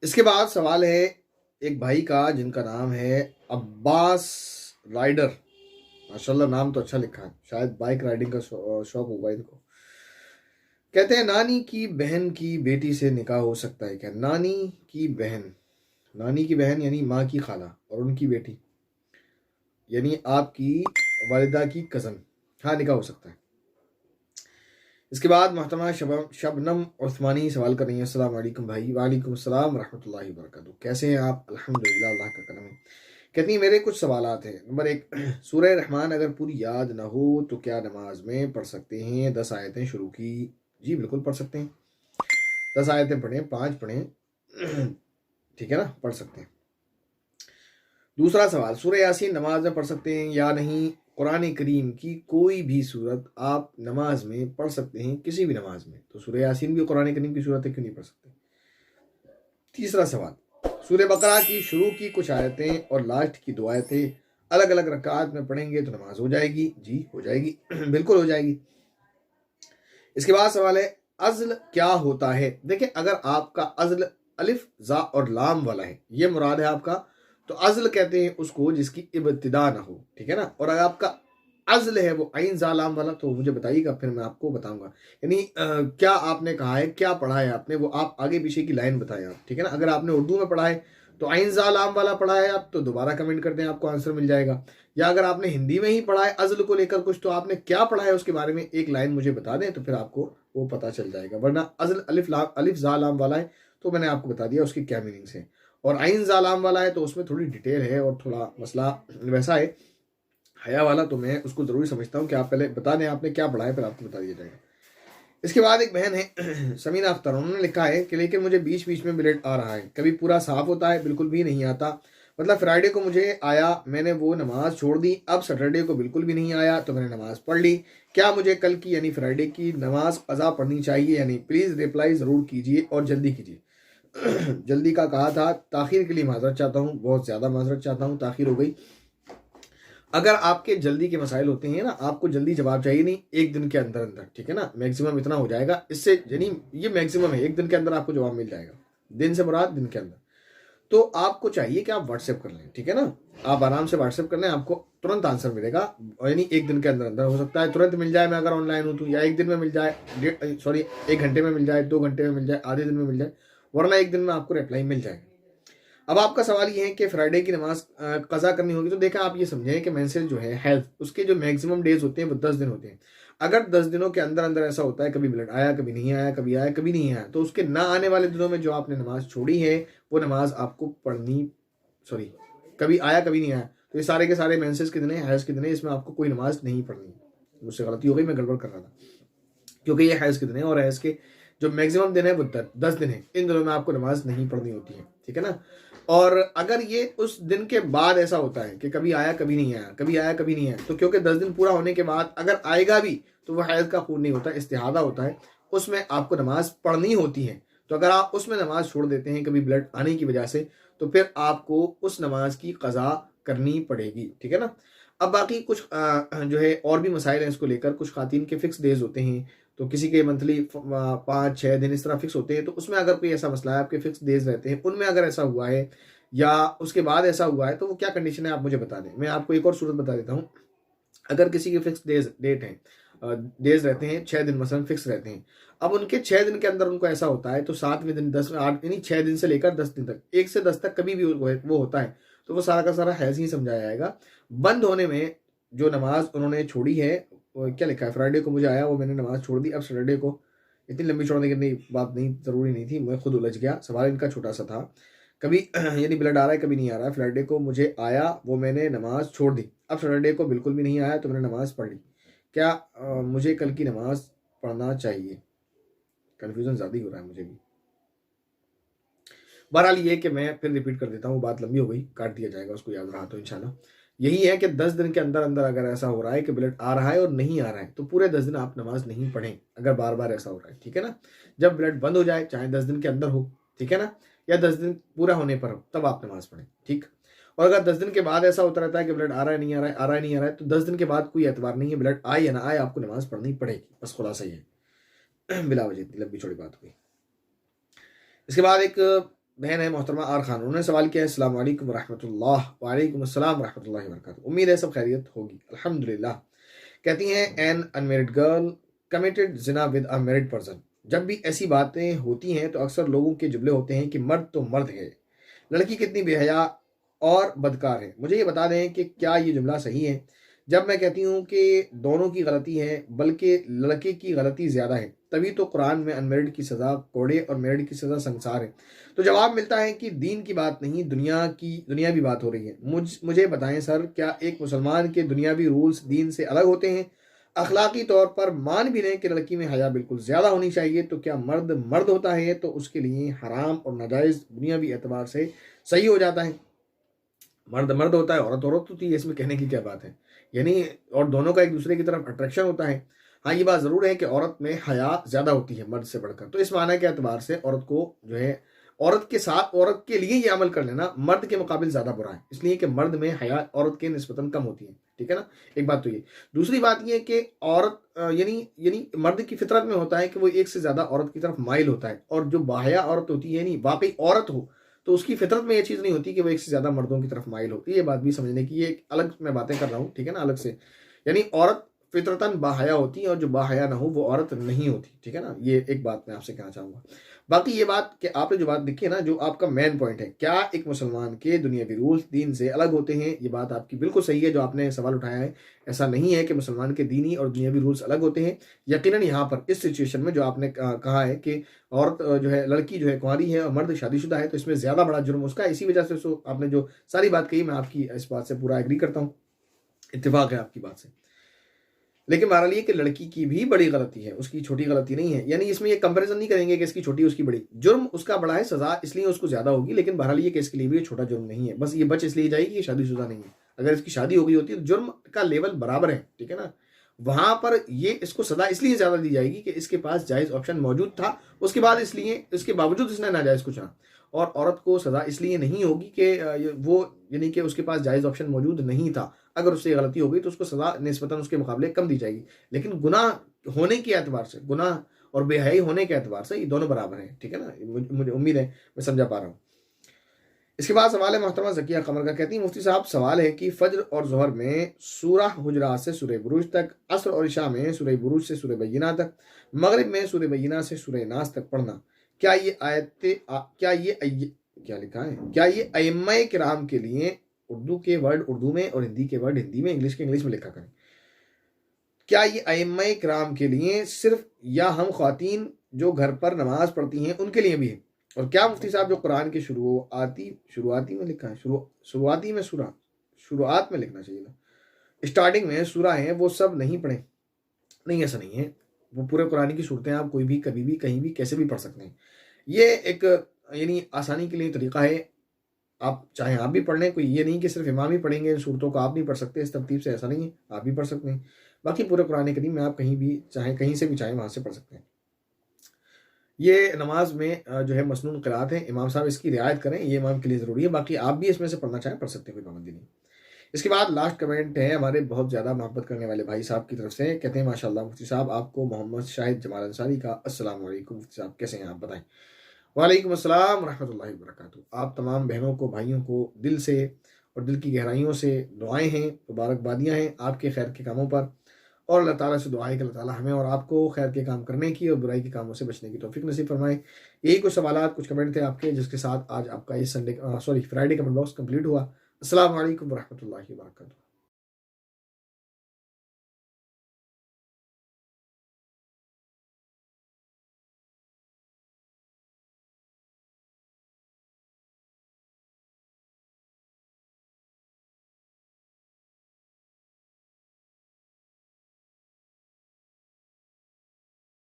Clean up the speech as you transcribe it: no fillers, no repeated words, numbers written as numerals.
इसके बाद सवाल है एक भाई का जिनका नाम है अब्बास राइडर। माशाल्लाह नाम तो अच्छा लिखा है, शायद बाइक राइडिंग का शौक होगा इनको। कहते हैं नानी की बहन की बेटी से निकाह हो सकता है क्या? नानी की बहन, नानी की बहन यानी माँ की खाला, और उनकी बेटी यानी आपकी वालिदा की कज़न। हाँ, निकाह हो सकता है। इसके बाद मोहतरमा शबनम उस्मानी सवाल कर रही है, अस्सलाम वालेकुम भाई। वालेकुम अस्सलाम रहमतुल्लाहि वबरकातुहू। कैसे हैं आप? अल्हम्दुलिल्लाह, अल्लाह का करम है। कहती हैं मेरे कुछ सवालात हैं। नंबर एक, सूरह रहमान अगर पूरी याद ना हो तो क्या नमाज में पढ़ सकते हैं? 10 आयतें शुरू की। जी बिल्कुल पढ़ सकते हैं। 10 आयतें पढ़ें, 5 पढ़ें, ठीक है ना, पढ़ सकते हैं। दूसरा सवाल, सूरह यासीन नमाज में पढ़ सकते हैं या नहीं? कुरान करीम की कोई भी सूरत आप नमाज में पढ़ सकते हैं, किसी भी नमाज में, तो सूरह यासीन भी कुरान करीम की सूरत है, क्यों नहीं पढ़ सकते? तीसरा सवाल, सूरह बकरा की शुरू की कुछ आयतें और लास्ट की 2 आयतें अलग अलग रकात में पढ़ेंगे तो नमाज हो जाएगी? जी हो जाएगी, बिल्कुल हो जाएगी। इसके बाद सवाल है अज़ल क्या होता है? देखिए, अगर आपका अज़ल अलिफ जा और लाम वाला है, ये मुराद है आपका, तो अज़ल कहते हैं उसको जिसकी इब्तिदा ना हो, ठीक है ना। और अगर आपका अज़ल है वो आइन जा लाम वाला, तो मुझे बताइएगा, फिर मैं आपको बताऊंगा। यानी क्या आपने कहा है, क्या पढ़ा है आपने, वो आप आगे पीछे की लाइन बताएं आप, ठीक है ना। अगर आपने उर्दू में पढ़ा है तो आइन जा लाम वाला पढ़ा है आप, तो दोबारा कमेंट कर दें, आपको आंसर मिल जाएगा। या अगर आपने हिंदी में ही पढ़ा है अज़ल को लेकर कुछ, तो आपने क्या पढ़ा है उसके बारे में एक लाइन मुझे बता दें, तो फिर आपको वो पता चल जाएगा। वरना अज़ल अलिफ जा लाम वाला है तो मैंने आपको बता दिया उसकी क्या मीनिंग्स है, और आइन जा लाम वाला है तो उसमें थोड़ी डिटेल है और थोड़ा मसला वैसा है। हया वाला तो मैं उसको ज़रूरी समझता हूँ कि आप पहले बता दें आपने क्या पढ़ा है, फिर आपको बता दिया जाएगा। इसके बाद एक बहन है समीना अख्तर, उन्होंने लिखा है कि लेकिन मुझे बीच बीच में ब्लड आ रहा है, कभी पूरा साफ होता है, बिल्कुल भी नहीं आता। मतलब फ्राइडे को मुझे आया, मैंने वो नमाज छोड़ दी, अब सैटरडे को बिल्कुल भी नहीं आया तो मैंने नमाज पढ़ ली। क्या मुझे कल की यानी फ्राइडे की नमाज कज़ा पढ़नी चाहिए या नहीं? प्लीज़ रिप्लाई ज़रूर कीजिए और जल्दी कीजिए। जल्दी का कहा था, ताखिर के लिए माजरत चाहता हूँ, बहुत ज़्यादा माजरत चाहता हूँ, ताखिर हो गई। अगर आपके जल्दी के मसाइल होते हैं ना, आपको जल्दी जवाब चाहिए नहीं, एक दिन के अंदर अंदर, ठीक है ना, मैक्सिमम इतना हो जाएगा, इससे यानी ये मैक्सिमम है, एक दिन के अंदर आपको जवाब मिल जाएगा। दिन से मुराद दिन के अंदर। तो आपको चाहिए कि आप व्हाट्सएप कर लें, ठीक है ना, आप आराम से व्हाट्सएप कर लें, आपको तुरंत आंसर मिलेगा। यानी एक दिन के अंदर अंदर हो सकता है तुरंत मिल जाए, मैं अगर ऑनलाइन हूँ तो, या एक दिन में मिल जाए, सॉरी 1 घंटे में मिल जाए, 2 घंटे में मिल जाए, आधे दिन में मिल जाए, वरना एक दिन में आपको रिप्लाई मिल जाएगा। अब आपका सवाल ये है कि फ्राइडे की नमाज कज़ा करनी होगी, तो देखा आप ये समझें कि मेंसेस जो है हेल्थ, उसके जो मैक्सिमम डेज होते हैं वो 10 दिन होते हैं। अगर 10 दिनों के अंदर अंदर ऐसा होता है, कभी ब्लड आया, कभी नहीं आया, कभी आया, कभी नहीं आया, तो उसके ना आने वाले दिनों में जो आपने नमाज छोड़ी है वो नमाज आपको पढ़नी, सॉरी, कभी आया कभी नहीं आया, तो ये सारे के सारे मेंसेस के दिन है, हैज़ के दिन है, इसमें आपको कोई नमाज नहीं पढ़नी है। मुझसे गलती हो गई, मैं गड़बड़ कर रहा था, क्योंकि ये हैज़ के दिन है और हैज़ के जो मैक्सिमम दिन है वो 10 दिन है, इन दिनों में आपको नमाज नहीं पढ़नी होती है, ठीक है ना। और अगर ये उस दिन के बाद ऐसा होता है कि कभी आया कभी नहीं आया, कभी आया कभी नहीं आया, तो क्योंकि 10 दिन पूरा होने के बाद अगर आएगा भी तो वह हैज़ का खून नहीं होता, इस्तिहादा होता है, उसमें आपको नमाज पढ़नी होती है। तो अगर आप उसमें नमाज छोड़ देते हैं कभी ब्लड आने की वजह से, तो फिर आपको उस नमाज की कज़ा करनी पड़ेगी, ठीक है ना। अब बाकी कुछ जो है और भी मसाइल हैं इसको लेकर। कुछ खातन के फिक्स डेज होते हैं, तो किसी के मंथली 5-6 दिन इस तरह फिक्स होते हैं, तो उसमें अगर कोई ऐसा मसला है, आपके फिक्स डेज रहते हैं, उनमें अगर ऐसा हुआ है या उसके बाद ऐसा हुआ है, तो वो क्या कंडीशन है आप मुझे बता दें। मैं आपको एक और सूरत बता देता हूँ। अगर किसी के फिक्स डेट हैं, डेज रहते हैं 6 दिन मसलन फिक्स रहते हैं, अब उनके 6 दिन के अंदर उनको ऐसा होता है, तो 7वें दिन, 10वें, 8 यानी 6 दिन से लेकर 10 दिन तक, 1 से 10 तक कभी भी वो होता है, तो वो सारा का सारा हैज़ ही समझाया जाएगा। बंद होने में जो नमाज उन्होंने छोड़ी है, वो क्या लिखा है, फ्राइडे को मुझे आया, वो मैंने नमाज छोड़ दी, अब सैटरडे को, इतनी लंबी छोड़ने की बात नहीं, ज़रूरी नहीं थी, मैं खुद उलझ गया, सवाल इनका छोटा सा था। कभी यानी ब्लड आ रहा है कभी नहीं आ रहा है, फ्राइडे को मुझे आया, वो मैंने नमाज छोड़ दी, अब सैटरडे को बिल्कुल भी नहीं आया तो मैंने नमाज पढ़ ली। क्या मुझे कल की नमाज पढ़ना चाहिए? कन्फ्यूज़न ज़्यादा ही हो रहा है मुझे भी। बहरहाल ये कि मैं फिर रिपीट कर देता हूँ, बात लंबी हो गई, काट दिया जाएगा, उसको याद रहा तो इंशाल्लाह। यही है कि 10 दिन के अंदर अंदर अगर ऐसा हो रहा है कि ब्लड आ रहा है और नहीं आ रहा है, तो पूरे 10 दिन आप नमाज नहीं पढ़ें, अगर बार बार ऐसा हो रहा है, ठीक है ना। जब ब्लड बंद हो जाए, चाहे 10 दिन के अंदर हो, ठीक है ना, या 10 दिन पूरा होने पर हो, तब आप नमाज पढ़ें, ठीक। और अगर 10 दिन के बाद ऐसा होता रहता है कि ब्लड आ रहा है नहीं आ रहा है, आ रहा है नहीं आ रहा है, तो 10 दिन के बाद कोई एतबार नहीं है, ब्लड आए या ना आए, आपको नमाज पढ़नी पड़ेगी, बस खुलासा ही है। बिला वजह इतनी लंबी चौड़ी बात हुई। इसके बाद एक बहन है मोहतरमा आर खान, उन्होंने सवाल किया है अस्सलाम वालेकुम रहमतुल्लाह। वालेकुम अस्सलाम रहमतुल्लाहि व बरकातहू। उम्मीद है सब खैरियत होगी, अल्हम्दुलिल्लाह। कहती हैं एन अनमेरिड गर्ल कमिटेड जिना विद अ मैरिड पर्सन। जब भी ऐसी बातें होती हैं तो अक्सर लोगों के जुमले होते हैं कि मर्द तो मर्द है, लड़की कितनी बेहया और बदकार है। मुझे ये बता दें कि क्या ये जुमला सही है? जब मैं कहती हूँ कि दोनों की गलती है बल्कि लड़के की गलती ज़्यादा है, तभी तो कुरान में अनमेरिड की सज़ा कोड़े और मैरिड की सज़ा संसार है। तो जवाब मिलता है कि दीन की बात नहीं, दुनियावी बात हो रही है। मुझे बताएं सर, क्या एक मुसलमान के दुनियावी रूल्स दीन से अलग होते हैं? अखलाकी तौर पर मान भी लें कि लड़की में हया बिल्कुल ज़्यादा होनी चाहिए, तो क्या मर्द मर्द होता है तो उसके लिए हराम और नाजायज़ दुनियावी एतबार से सही हो जाता है? मर्द मर्द होता है, औरत औरत होती है, इसमें कहने की क्या बात है? यानी और दोनों का एक दूसरे की तरफ अट्रैक्शन होता है। हाँ, ये बात ज़रूर है कि औरत में हया ज़्यादा होती है मर्द से बढ़कर। तो इस माना के एतबार से औरत को जो है, औरत के साथ औरत के लिए ये अमल कर लेना मर्द के मुकाबिल ज़्यादा बुरा है, इसलिए कि मर्द में हया औरत के निस्बतन कम होती है। ठीक है ना, एक बात तो ये। दूसरी बात ये कि औरत यानी यानी मर्द की फितरत में होता है कि वो एक से ज़्यादा औरत की तरफ माइल होता है, और जो बाहया औरत होती है, नहीं वाकई औरत हो, तो उसकी फितरत में ये चीज़ नहीं होती कि वो एक से ज़्यादा मर्दों की तरफ माइल होती है। ये बात भी समझने की, ये एक अलग मैं बातें कर रहा हूँ, ठीक है ना, अलग से। यानी औरत फितरतन बाहया होती है और जो बाहया ना हो वो औरत नहीं होती। ठीक है ना, ये एक बात मैं आपसे कहना चाहूँगा। बाकी ये बात कि आपने जो बात लिखी है ना, जो आपका मेन पॉइंट है, क्या एक मुसलमान के दुनियावी रूल्स दीन से अलग होते हैं, ये बात आपकी बिल्कुल सही है जो आपने सवाल उठाया है। ऐसा नहीं है कि मुसलमान के दीनी और दुनियावी रूल्स अलग होते हैं। यकीनन यहाँ पर इस सिचुएशन में जो आपने कहा है कि औरत जो है, लड़की जो है कुंवारी है और मर्द शादीशुदा है, तो इसमें ज़्यादा बड़ा जुर्म उसका है। इसी वजह से आपने जो सारी बात कही, मैं आपकी इस बात से पूरा एग्री करता हूँ, इत्तेफाक है आपकी बात से। लेकिन बहरहाल ये कि लड़की की भी बड़ी गलती है, उसकी छोटी गलती नहीं है। यानी इसमें ये कंपैरिजन नहीं करेंगे कि इसकी छोटी उसकी बड़ी। जुर्म उसका बड़ा है, सजा इसलिए उसको ज्यादा होगी, लेकिन बहरहाल ये कि इसके लिए भी ये छोटा जुर्म नहीं है। बस ये बच इसलिए जाएगी कि शादीशुदा नहीं है। अगर इसकी शादी हो गई होती तो जुर्म का लेवल बराबर है, ठीक है ना। वहां पर ये इसको सजा इसलिए ज्यादा दी जाएगी कि इसके पास जायज ऑप्शन मौजूद था, उसके बाद इसलिए इसके बावजूद इसने नाजायज को चुना। और औरत को सजा इसलिए नहीं होगी कि वो यानी कि उसके पास जायज ऑप्शन मौजूद नहीं था। अगर उससे गलती हो गई तो उसको सजा निस्बतन उसके मुकाबले कम दी जाएगी। लेकिन गुनाह होने के एतबार से, गुनाह और बेहयाई होने के एतबार से ये दोनों बराबर हैं। ठीक है ना, मुझे उम्मीद है मैं समझा पा रहा हूँ। इसके बाद सवाल है मोहतरमा जकिया कमर का, कहती है मुफ्ती साहब सवाल है कि फज्र और जोहर में सूरह हुजरात से सूरह बुरूज तक, असर और इशा में सूरह बुरूज से सूरह बय्यिना तक, मगरिब में सूरह बय्यिना से सूरह नास तक पढ़ना, क्या ये क्या लिखा है, क्या ये अइम्मा किराम के लिए उर्दू के वर्ड उर्दू में और हिंदी के वर्ड हिंदी में, इंग्लिश के इंग्लिश में लिखा करें? क्या ये अइम्मा किराम के लिए सिर्फ, या हम ख्वातीन जो घर पर नमाज पढ़ती हैं उनके लिए भी है? और क्या मुफ्ती साहब जो कुरान के शुरुआती में लिखा है, शुरुआती में सूरा, शुरुआत में लिखना चाहिए था, स्टार्टिंग में सूरा है, वो सब नहीं पढ़े? नहीं, ऐसा नहीं है। वो पूरे कुरान की सूरतें आप कोई भी कभी भी कहीं भी कैसे भी पढ़ सकते हैं। ये एक यानी आसानी के लिए तरीका है। आप चाहे आप भी पढ़ लें, कोई ये नहीं कि सिर्फ इमाम ही पढ़ेंगे सूरतों को, आप नहीं पढ़ सकते इस तरतीब से, ऐसा नहीं है, आप भी पढ़ सकते हैं। बाकी पूरे कुरान करीम में आप कहीं भी चाहे, कहीं से भी चाहे वहाँ से पढ़ सकते हैं। ये नमाज में जो है मसनून क़िराअत है, इमाम साहब इसकी रियायत करें, ये इमाम के लिए ज़रूरी है। बाकी आप भी इसमें से पढ़ना चाहें पढ़ सकते हैं, कोई पाबंदी नहीं। इसके बाद लास्ट कमेंट है हमारे बहुत ज़्यादा मोहब्बत करने वाले भाई साहब की तरफ से, कहते हैं माशाल्लाह मुफ्ती साहब, आपको मोहम्मद शाहिद जमाल अंसारी का अस्सलाम वालेकुम। मुफ्ती साहब कैसे हैं आप, बताएं। वालेकुम अस्सलाम रहमतुल्लाहि व बरकातहू। आप तमाम बहनों को, भाइयों को दिल से और दिल की गहराइयों से दुआएं हैं, मुबारकबादियाँ हैं आपके खैर के कामों पर। और अल्लाह ताला से दुआ है कि अल्लाह ताला हमें और आपको खैर के काम करने की और बुराई के कामों से बचने की तौफीक नसीब फरमाए। यही कुछ सवालात, कुछ कमेंट थे आपके, जिसके साथ आज आपका ये फ्राइडे कमेंट बॉक्स कंप्लीट हुआ। अस्सलाम वालेकुम व रहमतुल्लाहि व बरकातहू।